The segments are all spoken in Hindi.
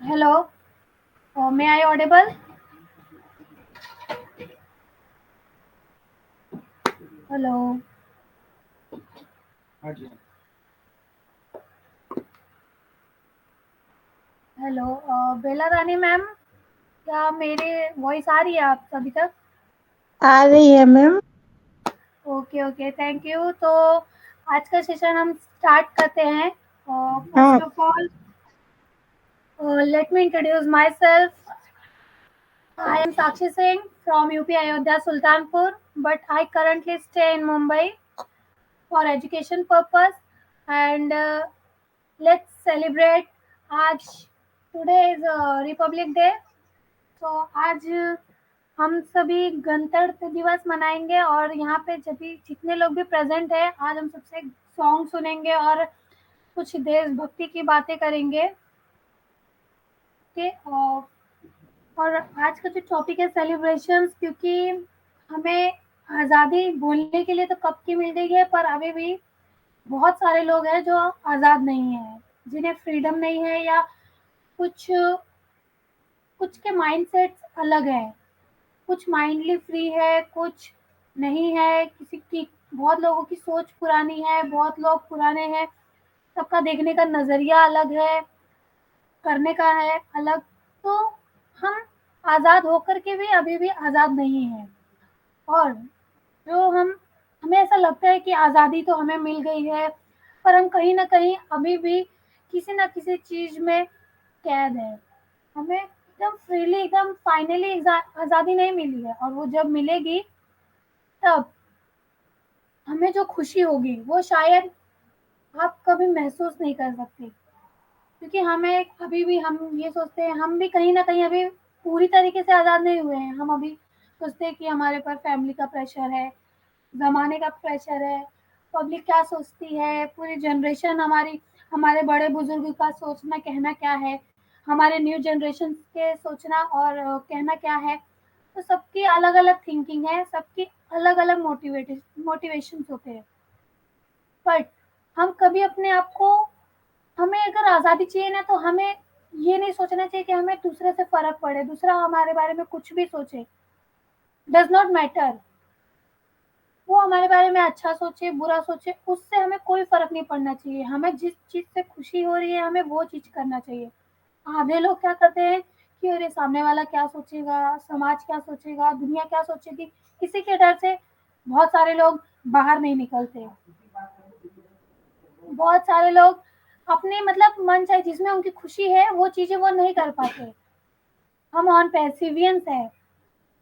Hello, may I audible? Hello, hello Bela Rani ma'am, क्या मेरे वॉइस आ रही है आप सभी तक? आ रही है ma'am. Okay okay, thank you. तो आज का सेशन हम स्टार्ट करते हैं। हाँ। First of all, let me introduce my self. I am Sakshi Singh from UP Ayodhya Sultanpur, but I currently stay in Mumbai for education purpose. And let's celebrate आज, टुडे इज रिपब्लिक डे। तो आज हम सभी गणतंत्र दिवस मनाएंगे और यहाँ पे जब भी जितने लोग भी प्रेजेंट है, आज हम सबसे सॉन्ग सुनेंगे और कुछ देशभक्ति की बातें करेंगे। ओके। और आज का जो टॉपिक है सेलिब्रेशंस, क्योंकि हमें आज़ादी बोलने के लिए तो कब की मिल गई है, पर अभी भी बहुत सारे लोग हैं जो आज़ाद नहीं है, जिन्हें फ्रीडम नहीं है, या कुछ कुछ के माइंडसेट्स अलग है। कुछ माइंडली फ्री है, कुछ नहीं है। किसी की, बहुत लोगों की सोच पुरानी है, बहुत लोग पुराने हैं। सबका देखने का नज़रिया अलग है, करने का है अलग। तो हम आज़ाद होकर के भी अभी भी आज़ाद नहीं हैं। और जो हम हमें ऐसा लगता है कि आज़ादी तो हमें मिल गई है, पर हम कहीं न कहीं अभी भी किसी न किसी चीज़ में कैद हैं। हमें एकदम फ्रीली, एकदम फाइनली आज़ादी नहीं मिली है, और वो जब मिलेगी तब हमें जो खुशी होगी वो शायद आप कभी महसूस नहीं कर सकते। क्योंकि हमें अभी भी, हम ये सोचते हैं, हम भी कहीं न कहीं अभी पूरी तरीके से आज़ाद नहीं हुए हैं। हम अभी सोचते हैं कि हमारे ऊपर फैमिली का प्रेशर है, ज़माने का प्रेशर है, पब्लिक क्या सोचती है, पूरी जनरेशन हमारी, हमारे बड़े-बुज़ुर्ग का सोचना कहना क्या है, हमारे न्यू जनरेशन के सोचना और कहना क्या है। तो सबकी अलग-अलग थिंकिंग है, सबकी अलग-अलग मोटिवेशंस होते हैं। बट हम कभी अपने आप को, हमें अगर आज़ादी चाहिए ना, तो हमें ये नहीं सोचना चाहिए कि हमें दूसरे से फ़र्क पड़े, दूसरा हमारे बारे में कुछ भी सोचे, डज़ नॉट मैटर। वो हमारे बारे में अच्छा सोचे, बुरा सोचे, उससे हमें कोई फ़र्क नहीं पड़ना चाहिए। हमें जिस चीज़ से खुशी हो रही है, हमें वो चीज़ करना चाहिए। आधे लोग क्या करते हैं कि अरे सामने वाला क्या सोचेगा, समाज क्या सोचेगा, दुनिया क्या सोचेगी, इसी के डर से बहुत सारे लोग बाहर नहीं निकलते। बहुत सारे लोग अपने, मतलब मन चाहे जिसमें उनकी खुशी है वो चीज़ें वो नहीं कर पाते। हम ऑन पेर्सिवियंस है।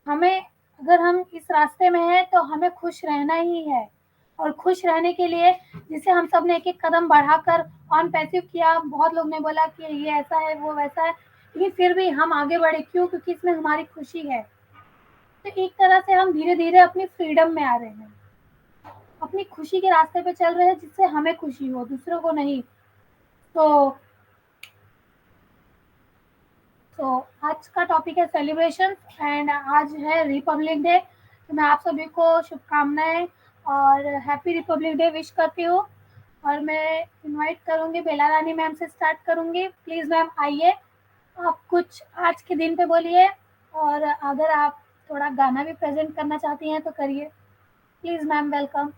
हमें, अगर हम इस रास्ते में हैं तो हमें खुश रहना ही है। और खुश रहने के लिए, जिसे हम सब ने एक-एक कदम बढ़ाकर ऑन पैसिव किया, बहुत लोग ने बोला कि ये ऐसा है, वो वैसा है, लेकिन फिर भी हम आगे बढ़े। क्यों? क्योंकि इसमें हमारी खुशी है। तो एक तरह से हम धीरे-धीरे अपनी फ्रीडम में आ रहे हैं। अपनी खुशी के रास्ते पे चल रहे हैं, जिससे हमें खुशी हो, दूसरों को नहीं। तो तो आज का टॉपिक है सेलिब्रेशन, एंड आज है रिपब्लिक डे। तो मैं आप सभी को शुभकामनाएं और हैप्पी रिपब्लिक डे विश करती हूँ। और मैं इनवाइट करूँगी, बेला रानी मैम से स्टार्ट करूँगी। प्लीज़ मैम आइए, आप कुछ आज के दिन पे बोलिए, और अगर आप थोड़ा गाना भी प्रेजेंट करना चाहती हैं तो करिए। Please ma'am, welcome.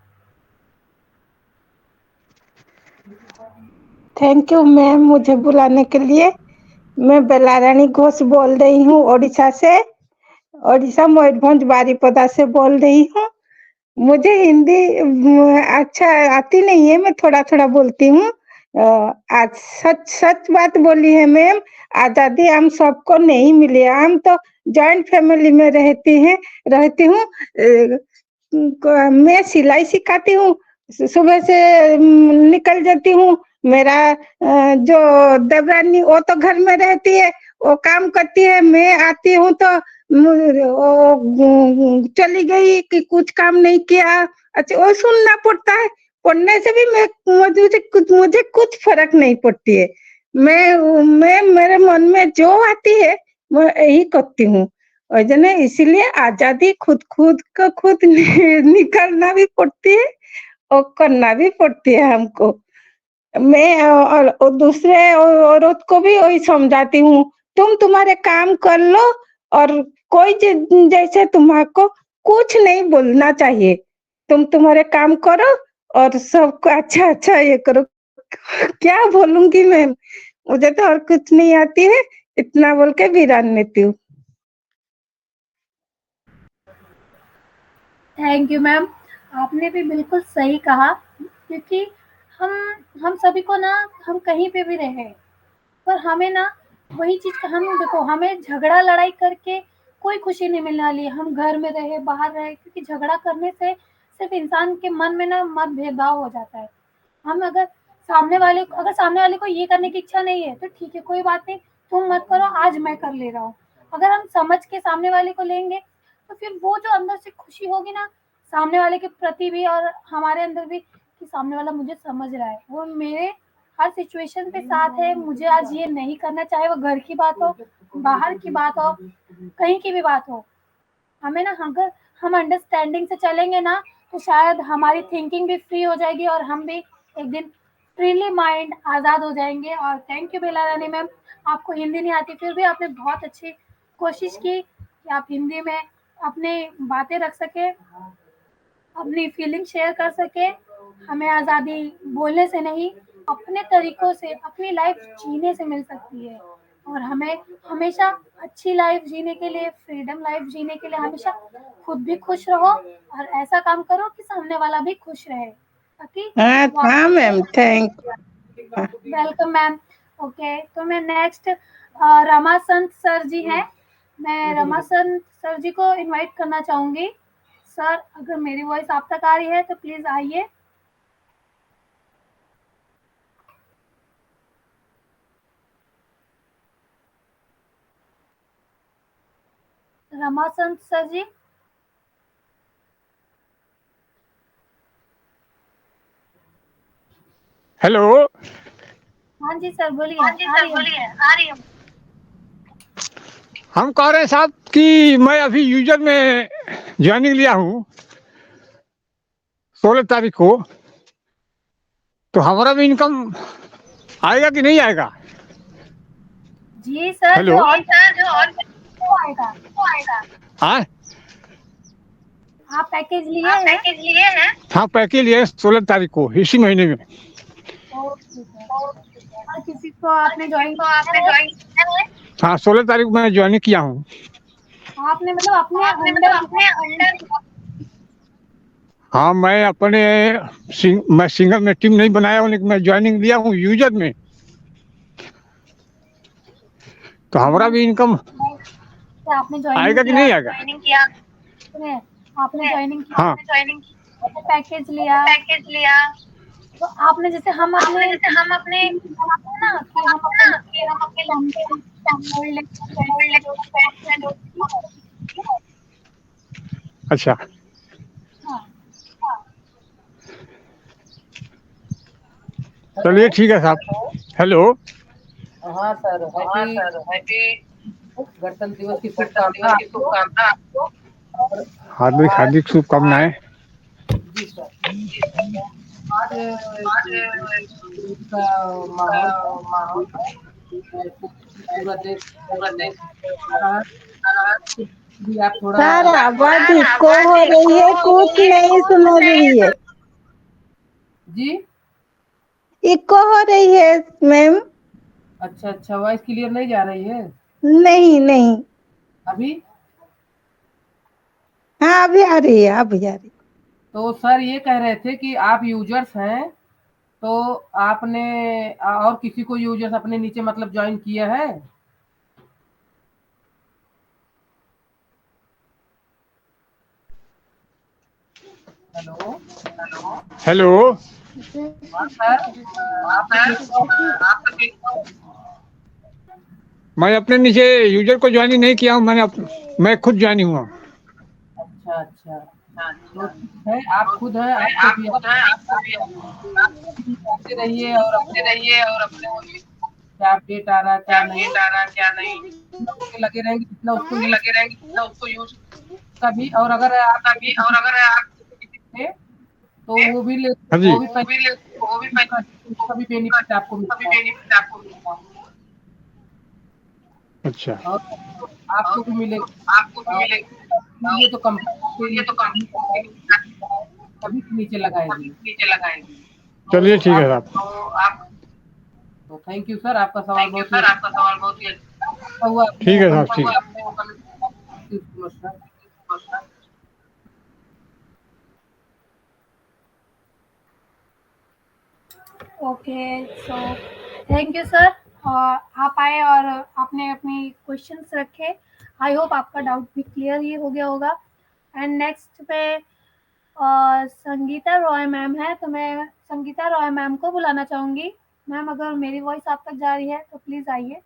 Thank you ma'am मुझे बुलाने के लिए। मैं बेलारानी घोष बोल रही हूँ ओडिशा से। ओडिशा मयूरभंज बारीपदा से बोल रही हूँ। मुझे हिंदी अच्छा आती नहीं है, मैं थोड़ा थोड़ा बोलती हूँ। आज सच सच बात बोली है मैम। आजादी हम सबको नहीं मिली। हम तो जॉइंट फैमिली में रहती हूँ। मैं सिलाई सिखाती हूँ। सुबह से निकल जाती हूँ। मेरा जो देवरानी वो तो घर में रहती है, वो काम करती है। मैं आती हूँ तो वो चली गई कि कुछ काम नहीं किया। अच्छा, वो सुनना पड़ता है। पढ़ने से भी मैं मुझे कुछ फर्क नहीं पड़ती है। मैं मेरे मन में जो आती है मैं यही करती हूँ। और जने इसीलिए आजादी खुद खुद को खुद निकालना भी पड़ती है और करना भी पड़ती है हमको। मैं और दूसरे औरत को भी वही समझाती हूँ, तुम तुम्हारे काम कर लो और कोई जैसे तुम्हारे कुछ नहीं बोलना चाहिए, तुम तुम्हारे काम करो और सबको अच्छा अच्छा ये करो। क्या बोलूंगी मैं, मुझे तो और कुछ नहीं आती है, इतना बोल के विरान लेती हूँ। Thank you ma'am. आपने भी बिल्कुल सही कहा, क्योंकि हम हम सभी को ना, हम कहीं पे भी रहे, पर हमें ना वही चीज़, हम देखो हमें झगड़ा लड़ाई करके कोई खुशी नहीं मिलने वाली है। हम घर में रहे बाहर रहे, क्योंकि झगड़ा करने से सिर्फ इंसान के मन में ना मत भेदभाव हो जाता है। हम अगर सामने वाले को ये करने की इच्छा नहीं है तो ठीक है, कोई बात नहीं, तुम मत करो, आज मैं कर ले रहा हूँ। अगर हम समझ के सामने वाले को लेंगे तो फिर वो जो अंदर से खुशी होगी ना, सामने वाले के प्रति भी और हमारे अंदर भी, कि सामने वाला मुझे समझ रहा है, वो मेरे हर सिचुएशन पे साथ है, मुझे आज ये नहीं करना, चाहे वो घर की बात हो, बाहर की बात हो, कहीं की भी बात हो। हमें ना, अगर हम अंडरस्टैंडिंग से चलेंगे ना, तो शायद हमारी थिंकिंग भी फ्री हो जाएगी और हम भी एक दिन फ्रीली माइंड आज़ाद हो जाएंगे। और thank you Bela Rani ma'am, आपको हिंदी नहीं आती, फिर भी आपने बहुत अच्छी कोशिश की कि आप हिंदी में अपनी बातें रख सके, अपनी फीलिंग शेयर कर सके। हमें आज़ादी बोलने से नहीं, अपने तरीकों से अपनी लाइफ जीने से मिल सकती है। और हमें हमेशा अच्छी लाइफ जीने के लिए, फ्रीडम लाइफ जीने के लिए, हमेशा खुद भी खुश रहो और ऐसा काम करो कि सामने वाला भी खुश रहे, ताकि हाँ वो हाँ ma'am, thank. Welcome ma'am. Okay, तो मैं नेक्स्ट रमासंत सर जी हैं, मैं रमासंत सर जी को इनवाइट करना चाहूंगी। सर, अगर मेरी वॉइस आप तक आ रही है तो प्लीज आइए। रमासंत सर जी। हेलो। हाँ जी सर, बोलिए, हाँ जी आ सर, रही है। बोलिए, आ रही है। हम कह रहे हैं साहब कि मैं अभी यूजर में ज्वाइनिंग लिया हूँ 16 तारीख को, तो हमारा भी इनकम आएगा कि नहीं आएगा? जी सर, हेलो। जी सर, जो और और वो आएगा। को आएगा। हाँ। आप पैकेज लिए आप हैं? पैकेज लिए हैं? हाँ, पैकेज लिए 16 तारीख को, इसी महीने में। Okay sir. और किसी को आपने किसी ज्वाइन को किया आपने है? ज्वाइन किया है? हाँ, 16 तारीख को मैं ज्वाइनिंग किया हूँ। आपने मतलब अपने आपने मतलब अंडर अपने अंडर। हाँ, मैं अपने मैं सिंगल में टीम नहीं बनाया हूँ, लेकिन मैं ज्वाइनिंग लिया हूँ यूजर में, तो हमारा भी इनकम आपने ज्वाइनिंग आएगा कि किया, नहीं आएगा? ज्वाइनिंग किया। सुने, आपने ज्वाइनिंग किया, हाँ, ज्वाइनिंग की, पैकेज लिया, पैकेज लिया, तो आपने जैसे हम आपने अपने जैसे हम अपने बनाते हैं ना, कि हम ना अपने कि हम अपने गोल्ड लेकर फ्रेंड्स गोल्ड में जो लेकर। अच्छा। हाँ। चलिए ठीक है साहब। हेलो। हाँ सर, हाँ हैप्पी सर, हैप्पी गणतंत्र दिवस की गणतंत्र शुभकामना दिवस की आपको। शुभकामना आपको। और हार्दिक आज हार्दिक शुभकामनाएं। जी सर, आज ईद का का माहौल है, माहौल पूरा देश पूरा मौज देश कर रहा है। भी आप थोड़ा सर आवाज सर इको आवाज हो इको रही है, हो कुछ रही है, नहीं कुछ सुन नहीं रही है, सुन। जी। इको हो रही है मैम। अच्छा अच्छा, वॉइस क्लियर नहीं जा रही है नहीं नहीं, अभी। हाँ अभी आ रही है, अभी आ रही तो सर ये कह रहे थे कि आप यूजर्स हैं, तो आपने और किसी को यूजर्स अपने नीचे मतलब ज्वाइन किया है? हेलो। हेलो। हाँ सर, आपने सर, किसी को। आप मैं अपने नीचे यूजर को ज्वाइनिंग नहीं किया हूँ, मैं खुद ज्वाइनिंग हुआ। अच्छा अच्छा, तो ठीक है, आप खुद हैं, आपको आप भी खुद हैं, आपको भी आते रहिए और करते अपने रहिए और अपने क्या अपडेट आ रहा क्या क्या नहीं, अपडेट आ रहा क्या नहीं, उसमें लगे रहेंगे जितना उसको यूज लगे रहेंगे जितना उसको यूज कभी। और अगर आप तभी। और अगर आप थे तो वो भी ले हाँ जी। वो भी उसका भी बेनिफिट आपको मिलता है अच्छा। और आपको भी मिलेगा। और ये तो कंपनी सभी के नीचे लगाएगी। चलिए तो ठीक है आप साहब। तो थैंक यू सर, आपका सवाल बहुत ही अच्छा हुआ, आपने ठीक है ओपन साहब, ठीक है। नमस्कार। Okay, so thank you sir. आप आए और आपने अपनी क्वेश्चंस रखे। आई होप आपका डाउट भी क्लियर ही हो गया होगा। एंड नेक्स्ट पे संगीता रॉय मैम है, तो मैं संगीता रॉय मैम को बुलाना चाहूँगी। मैम, अगर मेरी वॉइस आप तक जा रही है तो प्लीज़ आइए।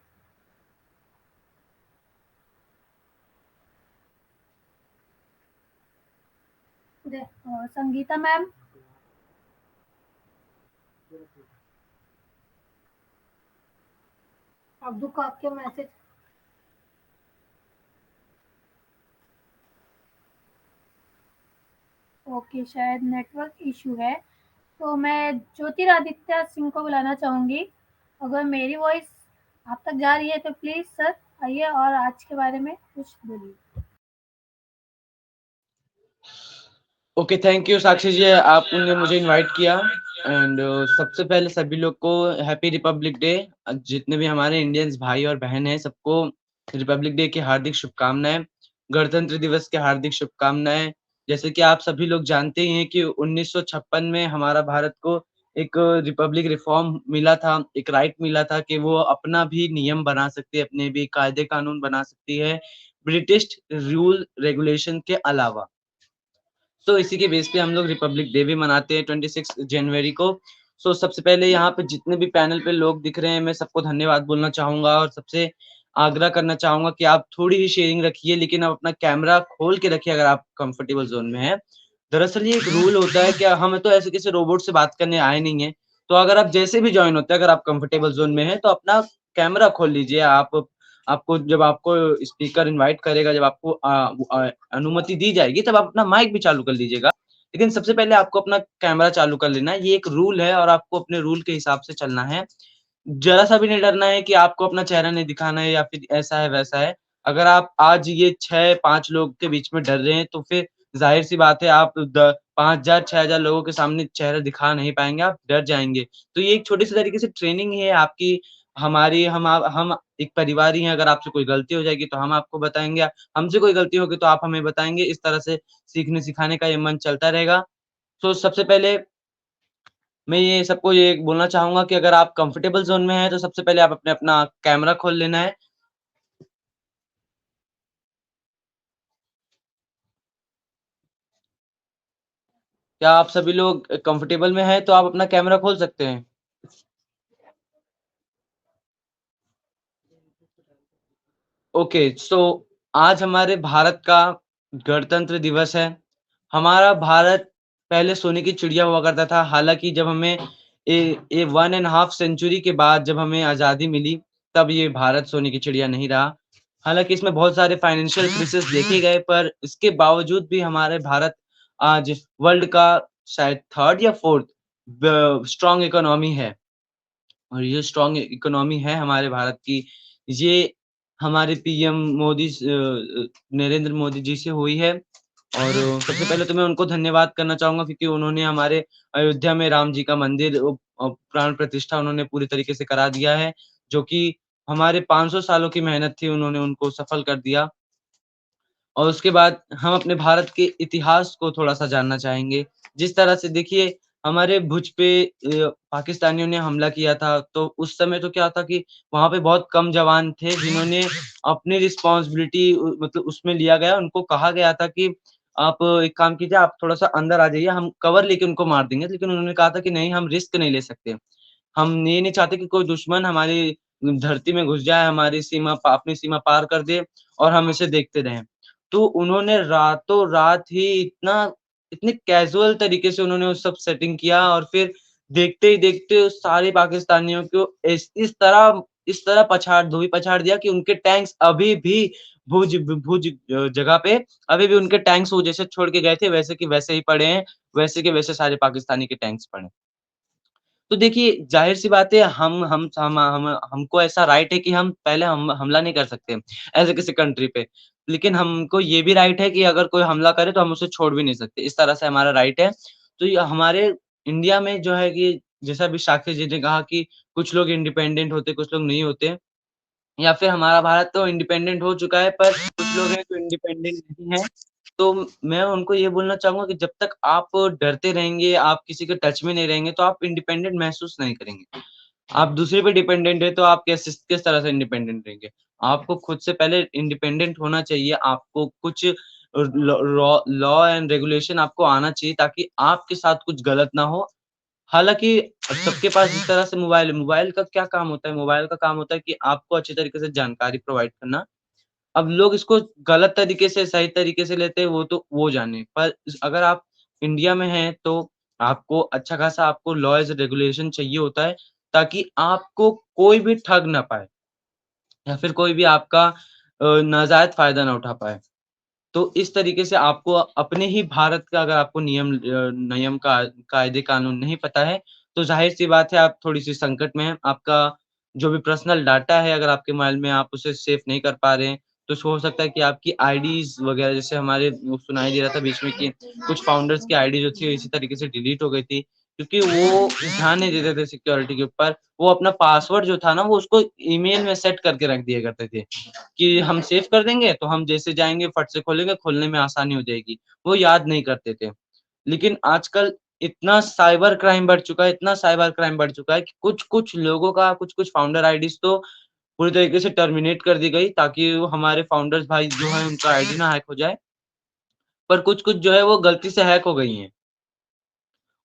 संगीता मैम। अब्दू को आपके मैसेज। ओके, शायद नेटवर्क इशू है। तो मैं ज्योतिरादित्य सिंह को बुलाना चाहूँगी। अगर मेरी वॉइस आप तक जा रही है तो प्लीज़ सर आइए और आज के बारे में कुछ बोलिए। ओके, थैंक यू साक्षी जी, आपने मुझे इनवाइट किया। एंड सबसे पहले सभी लोग को हैप्पी रिपब्लिक डे। जितने भी हमारे इंडियंस भाई और बहन हैं, सबको रिपब्लिक डे की हार्दिक शुभकामनाएं, गणतंत्र दिवस की हार्दिक शुभकामनाएं। जैसे कि आप सभी लोग जानते ही हैं कि 1956 में हमारा भारत को एक रिपब्लिक रिफॉर्म मिला था, एक राइट मिला था कि वो अपना भी नियम बना सकती है, अपने भी कायदे कानून बना सकती है, ब्रिटिश रूल रेगुलेशन के अलावा। तो इसी के बेस पे हम लोग रिपब्लिक डे भी मनाते हैं 26 जनवरी को। सो सबसे पहले यहाँ पे जितने भी पैनल पे लोग दिख रहे हैं, मैं सबको धन्यवाद बोलना चाहूँगा और सबसे आग्रह करना चाहूँगा कि आप थोड़ी ही शेयरिंग रखिए, लेकिन आप अपना कैमरा खोल के रखिए अगर आप कंफर्टेबल ज़ोन में हैं। दरअसल ये एक रूल होता है कि हम तो ऐसे किसी रोबोट से बात करने आए नहीं हैं, तो अगर आप जैसे भी जॉइन होते हैं, अगर आप कंफर्टेबल ज़ोन में हैं, तो अपना कैमरा खोल लीजिए। आपको जब आपको स्पीकर इनवाइट करेगा, जब आपको अनुमति दी जाएगी, तब आप अपना माइक भी चालू कर लीजिएगा। लेकिन सबसे पहले आपको अपना कैमरा चालू कर लेना है, ये एक रूल है और आपको अपने रूल के हिसाब से चलना है। ज़रा-सा भी नहीं डरना है कि आपको अपना चेहरा नहीं दिखाना है या फिर ऐसा है, वैसा है। अगर आप आज ये 6-5 लोग के बीच में डर रहे हैं, तो फिर ज़ाहिर-सी बात है आप द 5,000 6,000 लोगों के सामने चेहरा दिखा नहीं पाएँगे, आप डर जाएँगे। तो ये एक छोटी-सी तरीके से ट्रेनिंग ही है आपकी, हमारी हम एक परिवार ही हैं, अगर आपसे कोई गलती हो जाएगी तो हम आपको बताएँगे, हमसे कोई गलती होगी तो आप हमें बताएँगे। इस तरह से सीखने-सिखाने का ये मंच चलता रहेगा। तो सबसे पहले मैं ये सबको ये बोलना चाहूँगा कि अगर आप कंफर्टेबल ज़ोन में हैं, तो सबसे पहले आप अपना कैमरा खोल लेना है। क्या आप सभी लोग कंफर्टेबल में हैं, तो आप अपना कैमरा खोल सकते हैं? ओके, सो आज हमारे भारत का गणतंत्र दिवस है। हमारा भारत पहले सोने की चिड़िया हुआ करता था, हालाँकि जब हमें 1 एंड हाफ सेंचुरी के बाद जब हमें आज़ादी मिली, तब ये भारत सोने की चिड़िया नहीं रहा। हालाँकि इसमें बहुत सारे फाइनेंशियल क्राइसिस देखे गए, पर इसके बावजूद भी हमारे भारत आज वर्ल्ड का शायद 3rd या 4th स्ट्रॉन्ग इकोनॉमी है। और ये स्ट्रॉन्ग इकोनॉमी है हमारे भारत की, ये हमारे पीएम नरेंद्र मोदी जी से हुई है। और सबसे पहले तो मैं उनको धन्यवाद करना चाहूँगा क्योंकि उन्होंने हमारे अयोध्या में राम जी का मंदिर प्राण प्रतिष्ठा उन्होंने पूरी तरीके से करा दिया है, जो कि हमारे 500 सालों की मेहनत थी, उन्होंने उनको सफल कर दिया। और उसके बाद हम अपने भारत के इतिहास को थोड़ा-सा जानना चाहेंगे। जिस तरह से देखिए हमारे भुज पे पाकिस्तानियों ने हमला किया था, तो उस समय तो क्या था कि वहाँ पे बहुत कम जवान थे जिन्होंने अपनी रिस्पॉन्सिबिलिटी मतलब उसमें लिया गया। उनको कहा गया था कि आप एक काम कीजिए, आप थोड़ा-सा अंदर आ जाइए, हम कवर लेके उनको मार देंगे। लेकिन उन्होंने कहा था कि नहीं, हम रिस्क नहीं ले सकते। हम ये नहीं चाहते कि कोई दुश्मन हमारी धरती में घुस जाए, हमारी अपनी सीमा पार कर दे और हम इसे देखते रहें। तो उन्होंने रातों-रात ही इतने कैज़ुअल तरीके से उन्होंने वो सब सेटिंग किया और फिर देखते ही देखते उस सारे पाकिस्तानियों को इस तरह इस तरह धोबी पछाड़ दिया कि उनके टैंक्स अभी भी भुज भुज जगह पे अभी भी उनके टैंक्स वो जैसे छोड़ के गए थे वैसे के वैसे ही पड़े हैं, वैसे के वैसे सारे पाकिस्तानी के टैंक्स पड़े हैं। तो देखिए, ज़ाहिर-सी बात है हमको ऐसा राइट है कि हम पहले हम हमला नहीं कर सकते, ऐसे किसी कंट्री पे। लेकिन हमको ये भी राइट है कि अगर कोई हमला करे तो हम उसे छोड़ भी नहीं सकते, इस तरह से हमारा राइट है। तो ये हमारे इंडिया में जो है कि जैसा अभी साक्षी जी ने कहा कि कुछ लोग इंडिपेंडेंट होते, कुछ लोग नहीं होते। या फिर हमारा भारत तो इंडिपेंडेंट हो चुका है, पर कुछ लोग हैं जो इंडिपेंडेंट नहीं हैं। तो मैं उनको ये बोलना चाहूँगा कि जब तक आप डरते रहेंगे, आप किसी के टच में नहीं रहेंगे, तो आप इंडिपेंडेंट महसूस नहीं करेंगे। आप दूसरे पे डिपेंडेंट हैं, तो आप किस तरह से इंडिपेंडेंट रहेंगे? आपको खुद से पहले इंडिपेंडेंट होना चाहिए, आपको कुछ लॉ एंड रेगुलेशन आपको आना चाहिए ताकि आपके साथ कुछ गलत ना हो। हालाँकि सबके पास जिस तरह से मोबाइल है, मोबाइल का क्या काम होता है? मोबाइल का काम होता है कि आपको अच्छी तरीके से जानकारी प्रोवाइड करना। अब लोग इसको गलत तरीके से, सही तरीके से लेते हैं, वो तो वो जाने। पर अगर आप इंडिया में हैं, तो आपको अच्छा खासा आपको लॉज़ रेगुलेशन चाहिए होता है, ताकि आपको कोई भी ठग ना पाए या फिर कोई भी आपका नाजायज़ फ़ायदा ना उठा पाए। तो इस तरीके से आपको अपने ही भारत का अगर आपको नियम का कायदे कानून नहीं पता है, तो ज़ाहिर-सी बात है आप थोड़ी-सी संकट में हैं। आपका जो भी पर्सनल डाटा है अगर आपके मोबाइल में आप उसे सेफ नहीं कर पा रहे हैं, तो हो सकता है कि आपकी आईडीज़ वगैरह जैसे हमारे वो सुनाई दे रहा था बीच में कि कुछ फाउंडर्स की आईडी जो थी इसी तरीके से डिलीट हो गई थी, क्योंकि वो ध्यान नहीं देते थे सिक्योरिटी के ऊपर। वो अपना पासवर्ड जो था ना, वो उसको ईमेल में सेट करके रख दिया करते थे। कि हम सेव कर देंगे, तो हम जैसे जाएँगे फट से खोलेंगे, खोलने में आसानी हो जाएगी। वो याद नहीं करते थे। लेकिन आजकल इतना साइबर क्राइम बढ़ चुका है, इतना साइबर क्राइम बढ़ चुका है कि कुछ-कुछ लोगों का कुछ-कुछ फाउंडर आईडीज़ तो पूरी तरीके से टर्मिनेट कर दी गई ताकि वो हमारे फाउंडर्स भाई जो हैं उनका आईडी ना हैक हो जाए। पर कुछ-कुछ जो है वो गलती से हैक हो गई हैं।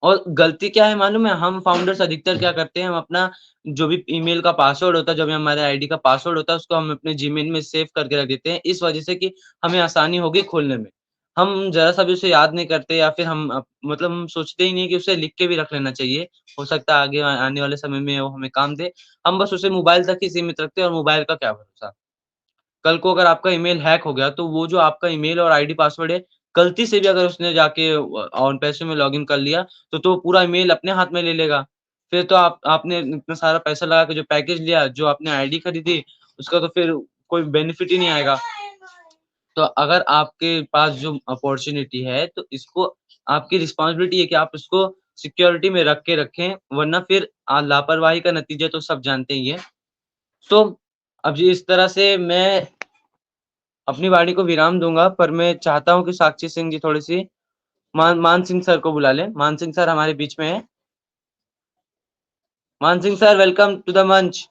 और गलती क्या है मालूम है? हम फाउंडर्स अधिकतर क्या करते हैं, हम अपना जो भी ईमेल का पासवर्ड होता है, जो भी हमारे आईडी का पासवर्ड होता है, उसको हम अपने जीमेल में सेव करके रख देते हैं, इस वजह से कि हमें आसानी होगी खोलने में। हम ज़रा-सा भी उसे याद नहीं करते या फिर हम मतलब हम सोचते ही नहीं कि उसे लिख के भी रख लेना चाहिए। हो सकता है आगे आने वाले समय में वो हमें काम दे। हम बस उसे मोबाइल तक ही सीमित रखते हैं और मोबाइल का क्या भरोसा। कल को अगर आपका ईमेल हैक हो गया, तो वो जो आपका ईमेल और आईडी पासवर्ड है, गलती से भी अगर उसने जाके ऑन पैसे में लॉगिन कर लिया, तो पूरा ईमेल अपने हाथ में ले लेगा। फिर तो आपने इतना सारा पैसा लगा के जो पैकेज लिया, जो आपने आईडी खरीदी, उसका तो फिर कोई बेनिफिट ही नहीं आएगा। तो अगर आपके पास जो अपॉर्च्युनिटी है, तो इसको आपकी रिस्पॉन्सिबिलिटी है कि आप इसको सिक्योरिटी में रख के रखें, वरना फिर लापरवाही का नतीजा तो सब जानते ही हैं। तो अब जी इस तरह से मैं अपनी वाणी को विराम दूँगा, पर मैं चाहता हूँ कि साक्षी सिंह जी थोड़ी-सी मान सिंह सर को बुला लें। मान सिंह सर हमारे बीच में हैं। Maan Singh sir welcome to the manch.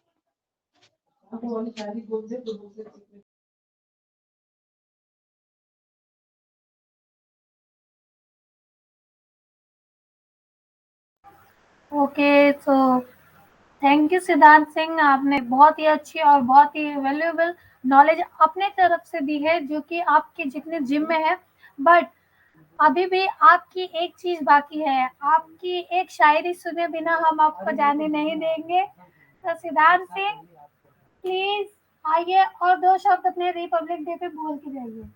Okay, so thank you Siddhant Singh, आपने बहुत ही अच्छी और बहुत ही वैल्यूएबल नॉलेज अपने तरफ से दी है जो कि आपके जितने जिम में है। बट अभी भी आपकी एक चीज बाकी है, आपकी एक शायरी सुने बिना हम आपको जाने नहीं देंगे। तो सिद्धांत सिंह, प्लीज आइए और दो शब्द अपने रिपब्लिक डे पे बोल के जाइए।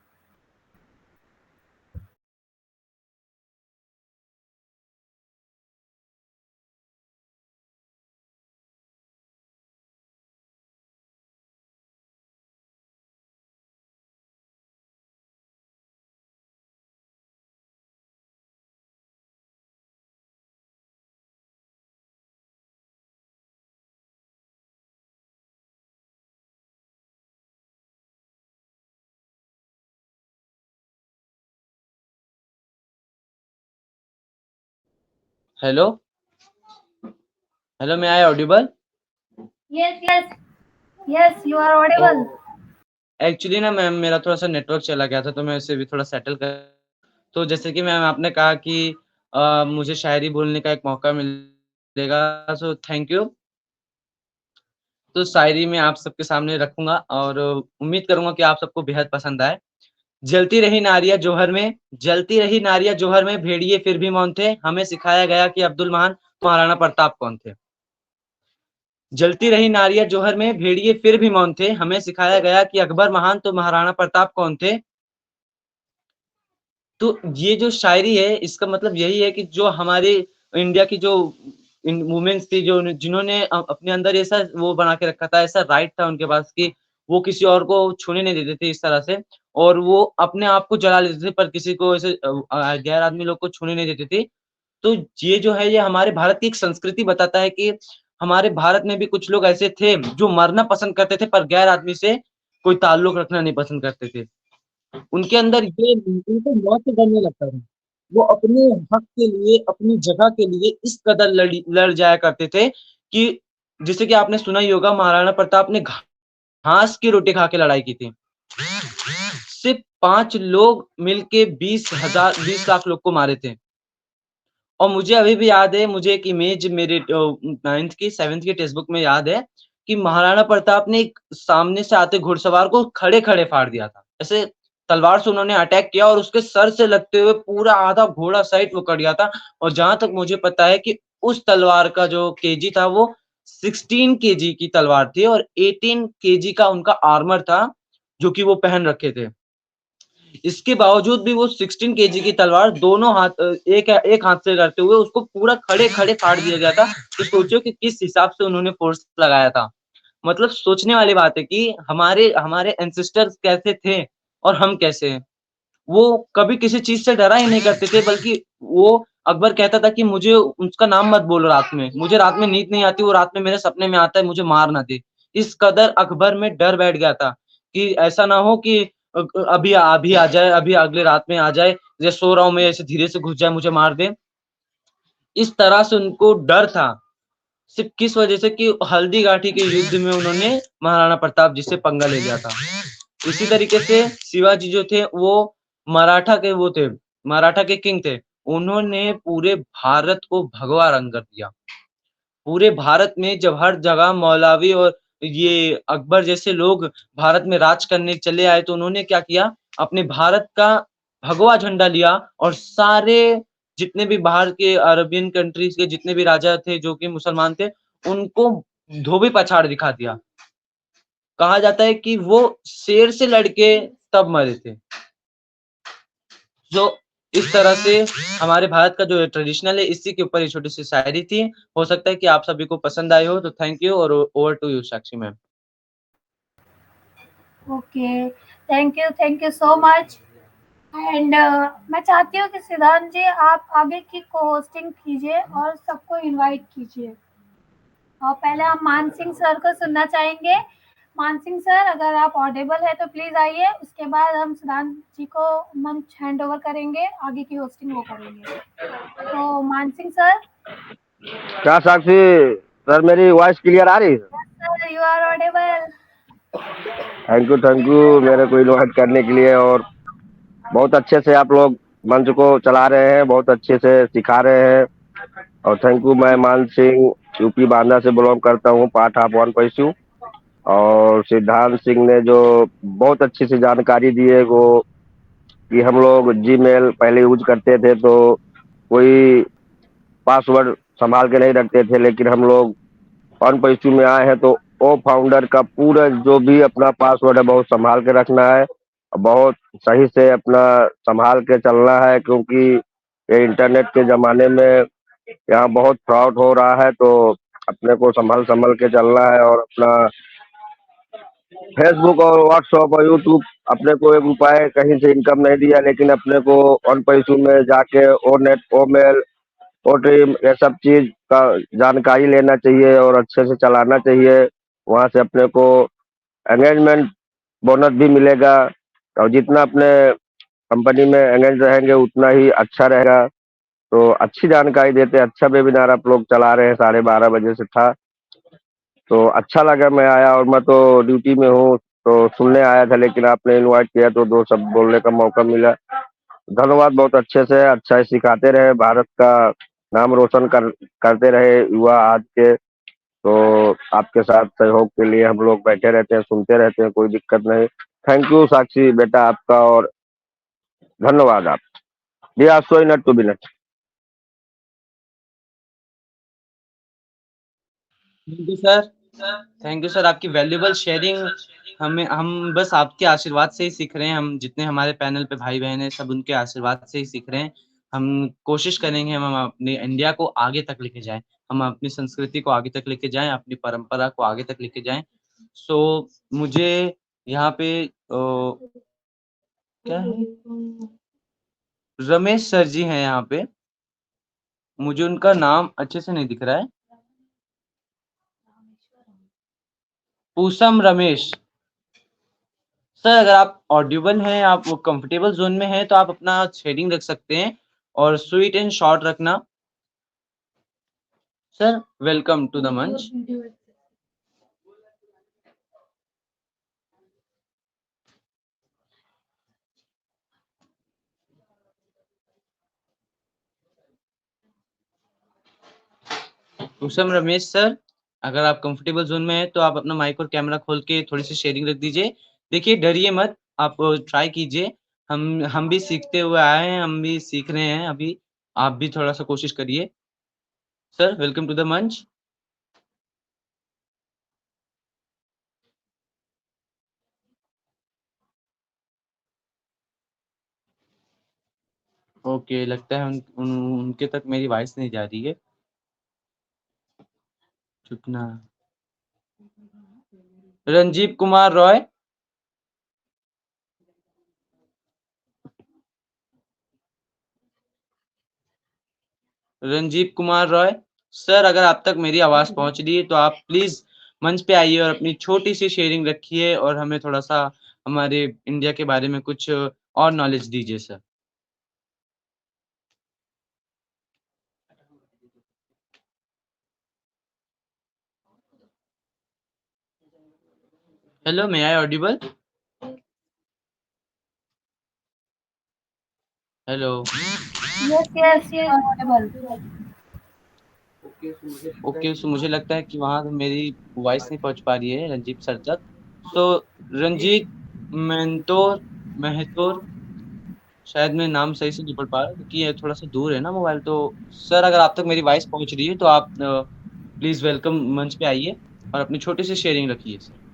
Hello? Hello, may I audible? Yes yes yes, you are audible. Oh! Actually ना मैम मेरा थोड़ा-सा नेटवर्क चला गया था, तो मैं उसे भी थोड़ा सेटल कर तो जैसे कि मैम आपने कहा कि मुझे शायरी बोलने का एक मौका मिलेगा, सो थैंक यू। तो शायरी मैं आप सबके सामने रखूँगा और उम्मीद करूँगा कि आप सबको बेहद पसंद आए। जलती रही नारियाँ जौहर में, जलती रही नारियाँ जौहर में, भेड़िए फिर भी मौन थे। हमें सिखाया गया कि अब्दुल महान महाराणा प्रताप कौन थे। जलती रही नारियां जौहर में, भेड़िए फिर भी मौन थे। हमें सिखाया गया कि अकबर महान तो महाराणा प्रताप कौन थे। तो ये जो शायरी है इसका मतलब यही है कि जो हमारे इंडिया की जो वुमेन्स थी, जो जिन्होंने अपने अंदर ऐसा वो बना के रखा था, ऐसा राइट था उनके पास कि वो किसी और को छूने नहीं देते थे इस तरह से, और वो अपने आप को जला लेते थे पर किसी को ऐसे गैर आदमी लोग को छूने नहीं देते थे। तो ये जो है ये हमारे भारत की एक संस्कृति बताता है कि हमारे भारत में भी कुछ लोग ऐसे थे जो मरना पसंद करते थे पर गैर आदमी से कोई ताल्लुक रखना नहीं पसंद करते थे। उनके अंदर ये उनको मौत से डर नहीं लगता था। वो अपने हक के लिए, अपनी जगह के लिए इस कदर लड़ जाया करते थे कि जैसे कि आपने सुना ही होगा महाराणा प्रताप ने घास की रोटी खा के लड़ाई की थी। सिर्फ 5 लोग मिलके 20 लाख लोग को मारे थे। और मुझे अभी भी याद है, मुझे एक इमेज मेरे 9th की 7th की टेक्स्ट बुक में याद है कि महाराणा प्रताप ने एक सामने से आते घुड़सवार को खड़े-खड़े फाड़ दिया था। ऐसे तलवार से उन्होंने अटैक किया और उसके सर से लगते हुए पूरा आधा घोड़ा सहित वो कट गया था। और जहाँ तक मुझे पता है कि उस तलवार का जो केजी था वो 16 केजी की तलवार थी और 18 केजी का उनका आर्मर था, जो कि वो पहन रखे थे। इसके बावजूद भी वो 16 केजी की तलवार दोनों हाथ एक हाथ से करते हुए उसको पूरा खड़े-खड़े फाड़ दिया गया था। तो सोचो कि किस हिसाब से उन्होंने फोर्स लगाया था। मतलब सोचने वाली बात है कि हमारे हमारे एंसेस्टर्स कैसे थे और हम कैसे हैं। वो कभी किसी चीज़ से डरा ही नहीं करते थे, बल्कि वो अकबर कहता था कि मुझे उसका नाम मत बोलो रात में, मुझे रात में नींद नहीं आती, वो रात में मेरे सपने में आता है, मुझे मार ना दे। इस कदर अकबर में डर बैठ गया था कि ऐसा ना हो कि अभी अभी आ जाए, अभी अगले रात में आ जाए, या सो रहा हूँ मैं ऐसे धीरे से घुस जाए, मुझे मार दे। इस तरह से उनको डर था। सिर्फ़ किस वजह से कि हल्दी घाटी के युद्ध में उन्होंने महाराणा प्रताप जी से पंगा ले लिया था। इसी तरीके से शिवाजी जो थे वो मराठा के वो थे, मराठा के किंग थे। उन्होंने पूरे भारत को भगवा रंग कर दिया। पूरे भारत में जब हर जगह मौलवी और ये अकबर जैसे लोग भारत में राज करने चले आए, तो उन्होंने क्या किया, अपने भारत का भगवा झंडा लिया और सारे जितने भी बाहर के अरबियन कंट्रीज़ के जितने भी राजा थे जो कि मुसलमान थे, उनको धोबी पछाड़ दिखा दिया। कहा जाता है कि वो शेर से लड़के तब मरे थे। जो इस तरह से हमारे भारत का जो ट्रेडिशनल है, इसी के ऊपर ये छोटी-सी शायरी थी। हो सकता है कि आप सभी को पसंद आई हो, तो थैंक यू और over to you Sakshi ma'am. Okay, thank you so much. And मैं चाहती हूँ कि सिद्धांत जी आप आगे की को-होस्टिंग कीजिए और सबको इनवाइट कीजिए। और पहले हम मान सिंह सर को सुनना चाहेंगे। मान सिंह सर, अगर आप ऑडिबल है तो प्लीज़ आइए। उसके बाद हम सिद्धांत जी को मंच हैंड ओवर करेंगे, आगे की होस्टिंग वो करेंगे। तो मान सिंह सर। क्या साक्षी सर मेरी वॉइस क्लियर आ रही है? Yes sir, you are audible. Thank you मेरे को इनवाइट करने के लिए। और बहुत अच्छे से आप लोग मंच को चला रहे हैं, बहुत अच्छे से सिखा रहे हैं। और थैंक यू। मैं मान सिंह यूपी बांदा से बिलोंग करता हूँ, पार्ट ऑफ वन पैसू। और सिद्धांत सिंह ने जो बहुत अच्छी सी जानकारी दी है वो कि हम लोग जीमेल पहले यूज करते थे तो कोई पासवर्ड संभाल के नहीं रखते थे, लेकिन हम लोग वन पैसू में आए हैं तो ओ फाउंडर का पूरा जो भी अपना पासवर्ड है बहुत संभाल के रखना है, बहुत सही से अपना संभाल के चलना है, क्योंकि ये इंटरनेट के ज़माने में यहाँ बहुत फ्रॉड हो रहा है। तो अपने को संभल के चलना है। और अपना फेसबुक और व्हाट्सएप और यूट्यूब अपने को एक उपाय कहीं से इनकम नहीं दिया, लेकिन अपने को वन पैसू में जाके ओ नेट ओ मेल ओ ड्रीम ये सब चीज़ का जानकारी लेना चाहिए और अच्छे से चलाना चाहिए। वहाँ से अपने को एंगेजमेंट बोनस भी मिलेगा। और जितना अपने कंपनी में एंगेज रहेंगे उतना ही अच्छा रहेगा। तो अच्छी जानकारी देते हैं, अच्छा वेबिनार आप लोग चला रहे हैं, 12:30 बजे से था तो अच्छा लगा। मैं आया और मैं तो ड्यूटी में हूँ तो सुनने आया था, लेकिन आपने इनवाइट किया तो दो शब्द बोलने का मौका मिला। धन्यवाद। बहुत अच्छे से अच्छा सिखाते रहे, भारत का नाम रोशन करते रहे युवा आज के। तो आपके साथ सहयोग के लिए हम लोग बैठे रहते हैं, सुनते रहते हैं, कोई दिक्कत नहीं। थैंक यू साक्षी बेटा आपका, और धन्यवाद आप। We are so inner to be next. Thank you sir. Thank you sir, आपकी वैल्यूएबल शेयरिंग हम बस आपके आशीर्वाद से ही सीख रहे हैं। हम जितने हमारे पैनल पे भाई-बहन हैं, सब उनके आशीर्वाद से ही सीख रहे हैं। हम कोशिश करेंगे हम अपने इंडिया को आगे तक लेके जाएँ। हम अपनी संस्कृति को आगे तक लेके जाएँ, अपनी परंपरा को आगे तक लेके जाएँ। सो मुझे यहाँ पे क्या है? रमेश सर जी हैं यहाँ पे। मुझे उनका नाम अच्छे से नहीं दिख रहा है। पूसम रमेश। सर अगर आप ऑडिबल हैं, आप कंफर्टेबल ज़ोन में हैं, तो आप अपना शेडिंग रख सकते हैं और स्वीट एंड शॉर्ट रखना। सर, वेलकम टू द मंच। पूसम रमेश सर, अगर आप कंफर्टेबल ज़ोन में हैं, तो आप अपना माइक और कैमरा खोल के थोड़ी-सी शेयरिंग रख दीजिए। देखिए, डरिए मत, आप ट्राई कीजिए। हम भी सीखते हुए आए हैं, हम भी सीख रहे हैं अभी। आप भी थोड़ा-सा कोशिश करिए। Sir, welcome to the manch. Okay, लगता है उनके तक मेरी वॉइस नहीं जा रही है। चुपना। रंजीव कुमार रॉय। रंजीव कुमार रॉय। सर अगर आप तक मेरी आवाज़ पहुँच रही है तो आप प्लीज़ मंच पे आइए और अपनी छोटी-सी शेयरिंग रखिए और हमें थोड़ा-सा हमारे इंडिया के बारे में कुछ और नॉलेज दीजिए sir. Hello, may I audible? Hello. Yes, yes, you are audible. Okay, so मुझे लगता है कि वहाँ मेरी वॉइस नहीं पहुँच पा रही है रंजीत सर तक। सो रंजीत मेहतोर शायद मैं नाम सही से नहीं पढ़ पा रहा क्योंकि ये थोड़ा-सा दूर है ना मोबाइल। तो सर अगर आप तक मेरी वॉइस पहुँच रही है तो आप प्लीज़ वेलकम मंच पे आइए और अपनी छोटी-सी शेयरिंग रखिए सर।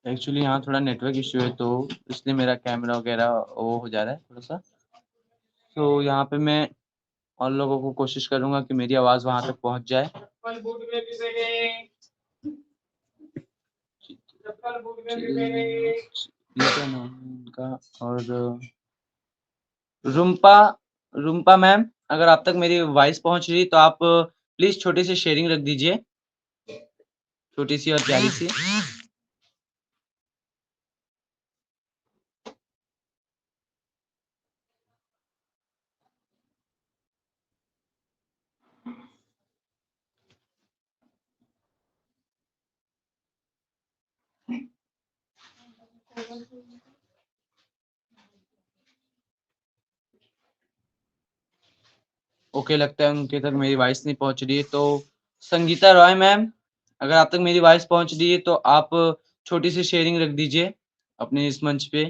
एक्चुअली यहाँ थोड़ा नेटवर्क इश्यू है तो इसलिए मेरा कैमरा वगैरह वो हो जा रहा है थोड़ा-सा। तो यहाँ पे मैं और लोगों को कोशिश करूँगा कि मेरी आवाज़ वहाँ तक पहुँच जाए। ये क्या नाम है उनका और रुम्पा रुम्पा मैम, अगर आप तक मेरी वॉइस पहुँच रही है तो आप प्लीज़ छोटी-सी शेयरिंग रख दीजिए। छोटी-सी और प्यारी-सी। ओके, लगता है उनके तक मेरी वॉइस नहीं पहुँच रही है, तो संगीता रॉय मैम, अगर आप तक मेरी वॉइस पहुँच रही है, तो आप छोटी-सी शेयरिंग रख दीजिए, अपने इस मंच पे।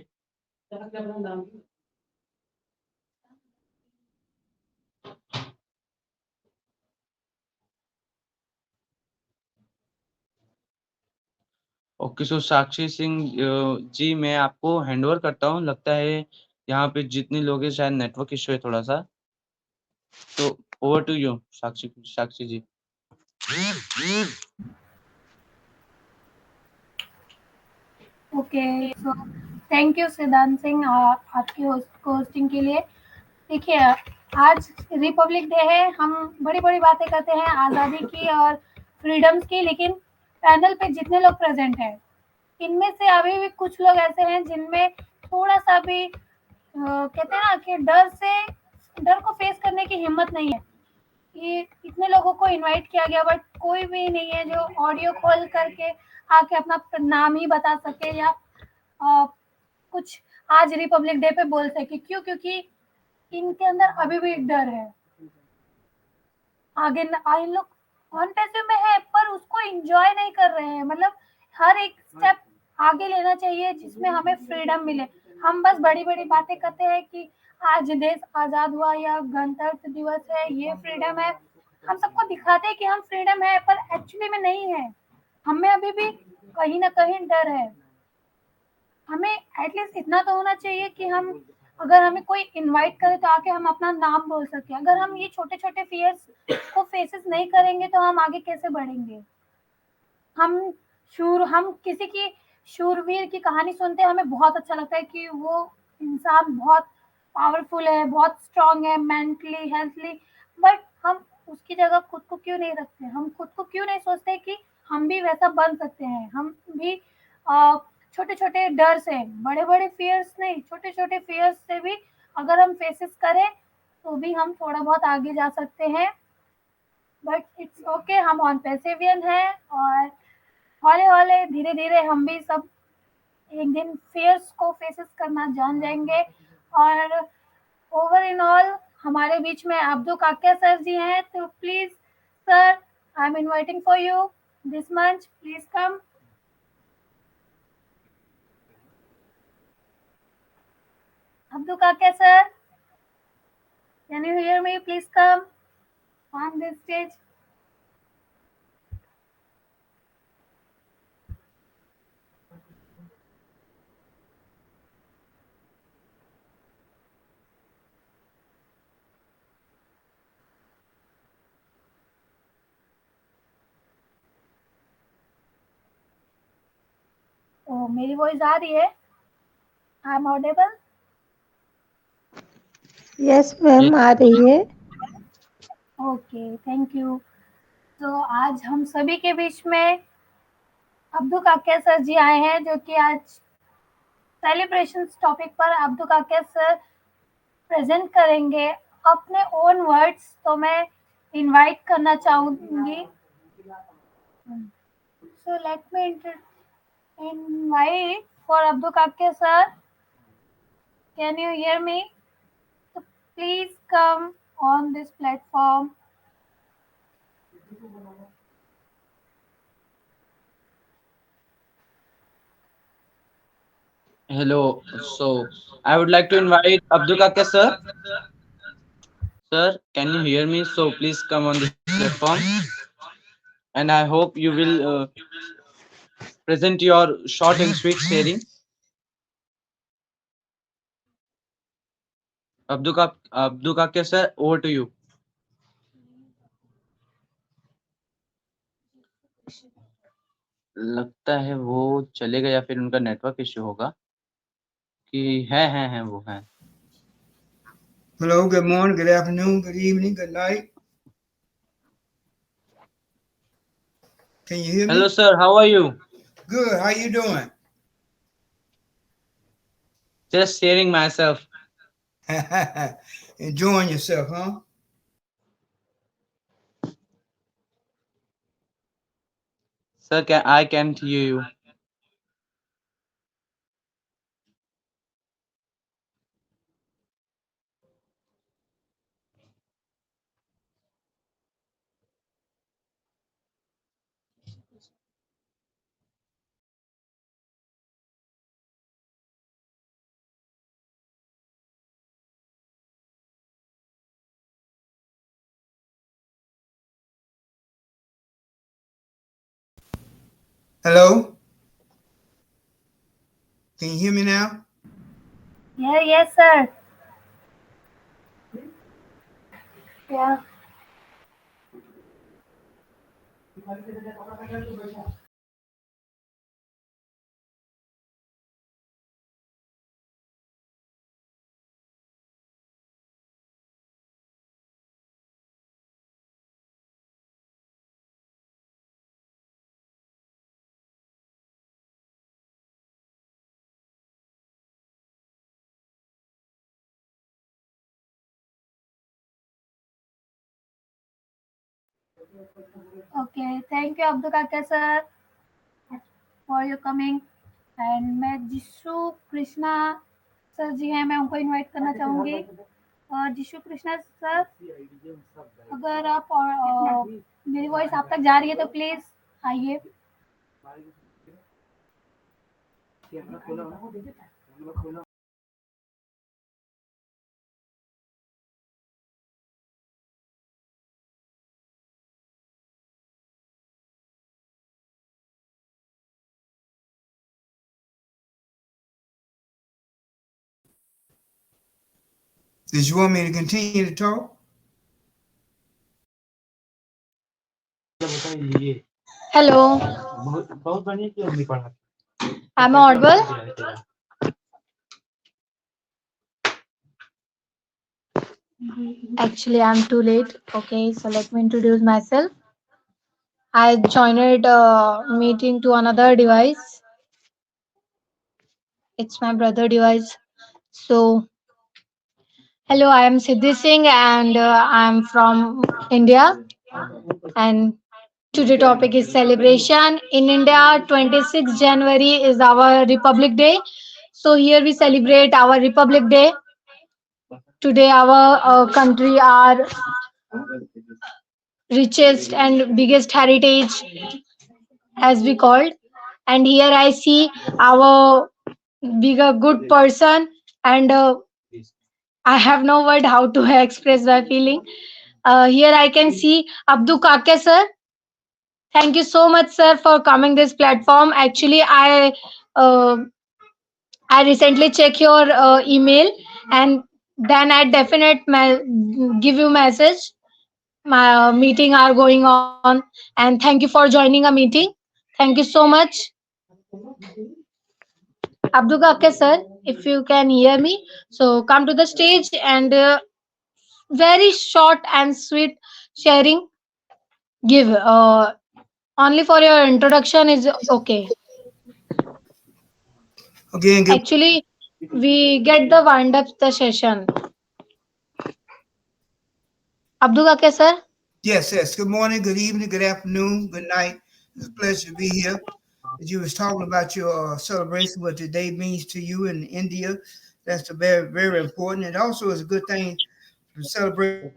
ओके, सो साक्षी सिंह जी मैं आपको हैंडओवर करता हूँ, लगता है यहाँ पे जितने लोग हैं शायद नेटवर्क इश्यू है थोड़ा-सा, तो over to you Sakshi Sakshi ji. Okay, so thank you सिद्धांत सिंह आपकी होस्टिंग के लिए। देखिए, आज रिपब्लिक डे है, हम बड़ी-बड़ी बातें करते हैं आज़ादी की और फ्रीडम्स की, लेकिन पैनल पे जितने लोग प्रेज़ेंट हैं, इनमें से अभी भी कुछ लोग ऐसे हैं जिनमें थोड़ा-सा भी कहते हैं ना कि डर को फेस करने की हिम्मत नहीं है। कि इतने लोगों को इनवाइट किया गया बट कोई भी नहीं है जो ऑडियो कॉल करके आके अपना नाम ही बता सके या कुछ आज रिपब्लिक डे पे बोल सके। क्यों? क्योंकि इनके अंदर अभी भी डर है। आगे न इन लोग ऑन पैसिव में है पर उसको एन्जॉय नहीं कर रहे हैं। मतलब हर एक स्टेप आगे लेना चाहिए जिसमें हमें फ्रीडम मिले। हम बस बड़ी-बड़ी बातें करते हैं कि आज देश आज़ाद हुआ या गणतंत्र दिवस है, ये फ्रीडम है। हम सबको दिखाते हैं कि हम फ्रीडम है पर एक्चुअली में नहीं है। हमें अभी भी कहीं न कहीं डर है। हमें एटलीस्ट इतना तो होना चाहिए कि हम अगर हमें कोई इनवाइट करे तो आके हम अपना नाम बोल सकें। अगर हम ये छोटे-छोटे फ़ियर्स को फेसेस नहीं करेंगे तो हम आगे कैसे बढ़ेंगे? हम किसी की शूरवीर की कहानी सुनते हैं, हमें बहुत अच्छा लगता है कि वो इंसान बहुत पावरफुल है, बहुत स्ट्रॉन्ग है मेंटली, हेल्थली, बट हम उसकी जगह खुद को क्यों नहीं रखते? हम खुद को क्यों नहीं सोचते कि हम भी वैसा बन सकते हैं? हम भी अ, छोटे-छोटे डर से, बड़े-बड़े फ़ियर्स नहीं, छोटे-छोटे फ़ियर्स से भी अगर हम फेसेस करें, तो भी हम थोड़ा बहुत आगे जा सकते हैं। बट इट्स ओके, हम ऑन पेसिवियन हैं और हौले-हौले, धीरे-धीरे हम भी सब एक दिन फ़ियर्स को फेसेस करना जान जाएँगे। और ओवर इन ऑल हमारे बीच में अब्दू काक्या सर जी हैं, तो please sir, I am inviting for you this मंच, please come. Abdul Kakya sir, can you hear me? Please come on this stage. Oh, मेरी वॉइस आ रही है? I am audible? Yes ma'am, आ रही है। Okay, thank you. तो आज हम सभी के बीच में अब्दू काक्या सर जी आए हैं, जो कि आज सेलिब्रेशन टॉपिक पर अब्दू काक्या सर प्रेजेंट करेंगे अपने ओन वर्ड्स। तो मैं इनवाइट करना चाहूंगी। So let me invite for Abdul Kakya sir. Can you hear me? So please come on this platform. Hello. So I would like to invite Abdul Kakya sir. Sir, can you hear me? So please come on this platform, and I hope you will present your short and sweet sharing. Abdul Kakya sir, over to you. लगता है वो चले गए या फिर उनका नेटवर्क इश्यू होगा कि है वो हैं। Hello, good morning, good afternoon, good evening, good night. Can you hear me? Hello sir, how are you? Good. How you doing? Just sharing myself. Enjoying yourself, huh? Sir, I can't hear you. Hello? Can you hear me now? Yeah, yes, sir. Yeah. Okay, thank you Abdul Kakia sir for your coming. And मैं जिशु कृष्णा सर जी हैं, मैं उनको इनवाइट करना चाहूँगी। और जिशु कृष्णा सर, अगर आप मेरी वॉइस आप तक जा रही है तो प्लीज़ आइए। Did you want me to continue to talk? Hello, am I audible? Actually, I'm too late. Okay, so let me introduce myself. I joined a meeting to another device. It's my brother device. So, hello, I am Siddhi Singh and I'm from India. And today topic is celebration. In India, 26th January is our Republic Day. So here we celebrate our Republic Day. Today our country are richest and biggest heritage as we called. And here I see our bigger good person and I have no word how to express my feeling. Here I can see Abdu Kake sir. Thank you so much, sir, for coming this platform. Actually, uh, I recently check your email and then I give you message. My meeting are going on and thank you for joining a meeting. Thank you so much, Abdul Kake sir. If you can hear me, so come to the stage and very short and sweet sharing. Give only for your introduction is okay. Again, good. Actually, we get the wind up the session. Abdul Kake sir. Yes. Good morning, good evening, good afternoon, good night. It's a pleasure to be here. As you was talking about your celebration, what today means to you in India, that's a very, very important. It also is a good thing to celebrate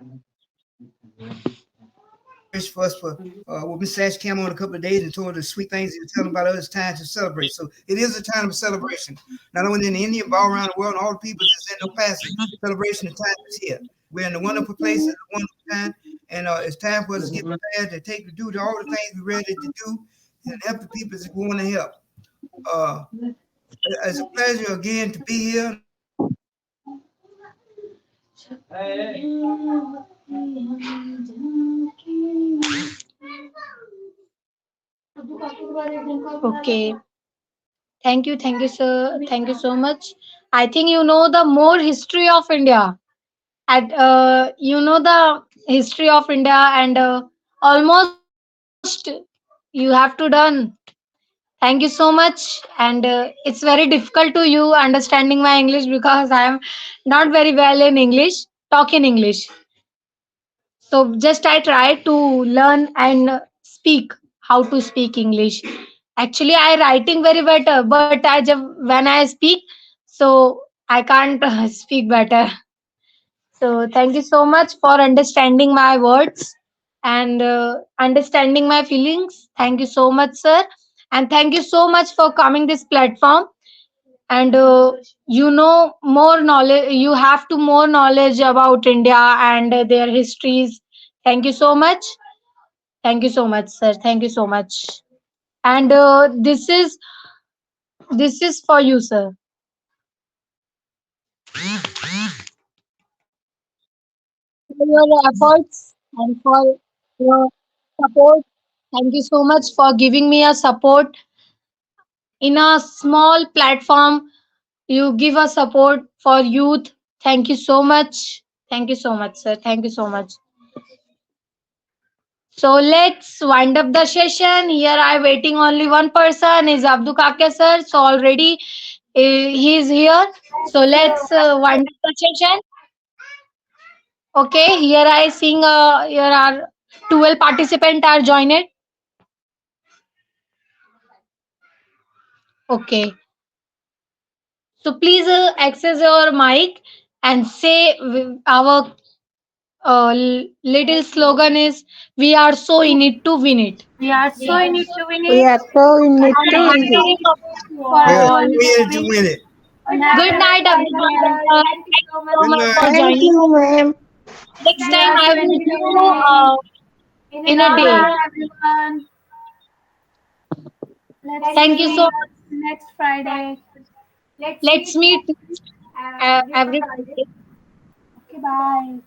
for us for well, Miss Sash came on a couple of days and told us the sweet things he was telling about us. Time to celebrate. So it is a time of celebration, not only in India, but all around the world. And all the people that's in the passage, celebration. The time is here. We're in a wonderful place, it's a wonderful time, and it's time for us to get prepared to take to do all the things we're ready to do and help the people that we want to help. Uh, it's a pleasure again to be here. Okay. Thank you, sir. Thank you so much. I think you know the more history of India. At you know the history of India, and almost you have to done. Thank you so much. And it's very difficult to you understanding my English because I am not very well in English. Talk in English. So just I try to learn and speak how to speak English. Actually, I writing very better, but when I speak, so I can't speak better. So thank you so much for understanding my words and understanding my feelings. Thank you so much, sir, and thank you so much for coming this platform. And you know more knowledge. You have to more knowledge about India and their histories. Thank you so much. Thank you so much, sir. Thank you so much. And this is for you, sir. For your efforts and for your support. Thank you so much for giving me a support in a small platform. You give a support for youth. Thank you so much. Thank you so much, sir. Thank you so much. So let's wind up the session. Here I waiting only one person is Abdu Kake sir. So already he is here. So let's wind up the session. Okay, here I sing. Here are 12 participants are joined. Okay. So please access your mic and say our little slogan is "We are so in it to win it." We are so in it to win We it. are so in it And to win happy it. for We are all. here to win it. Good night, everyone. Thank you so Good much night. for Thank joining. you, ma'am. Next time I will see you in a day. Everyone. Thank you so much. Next Friday. Let's meet every Friday. Okay, bye.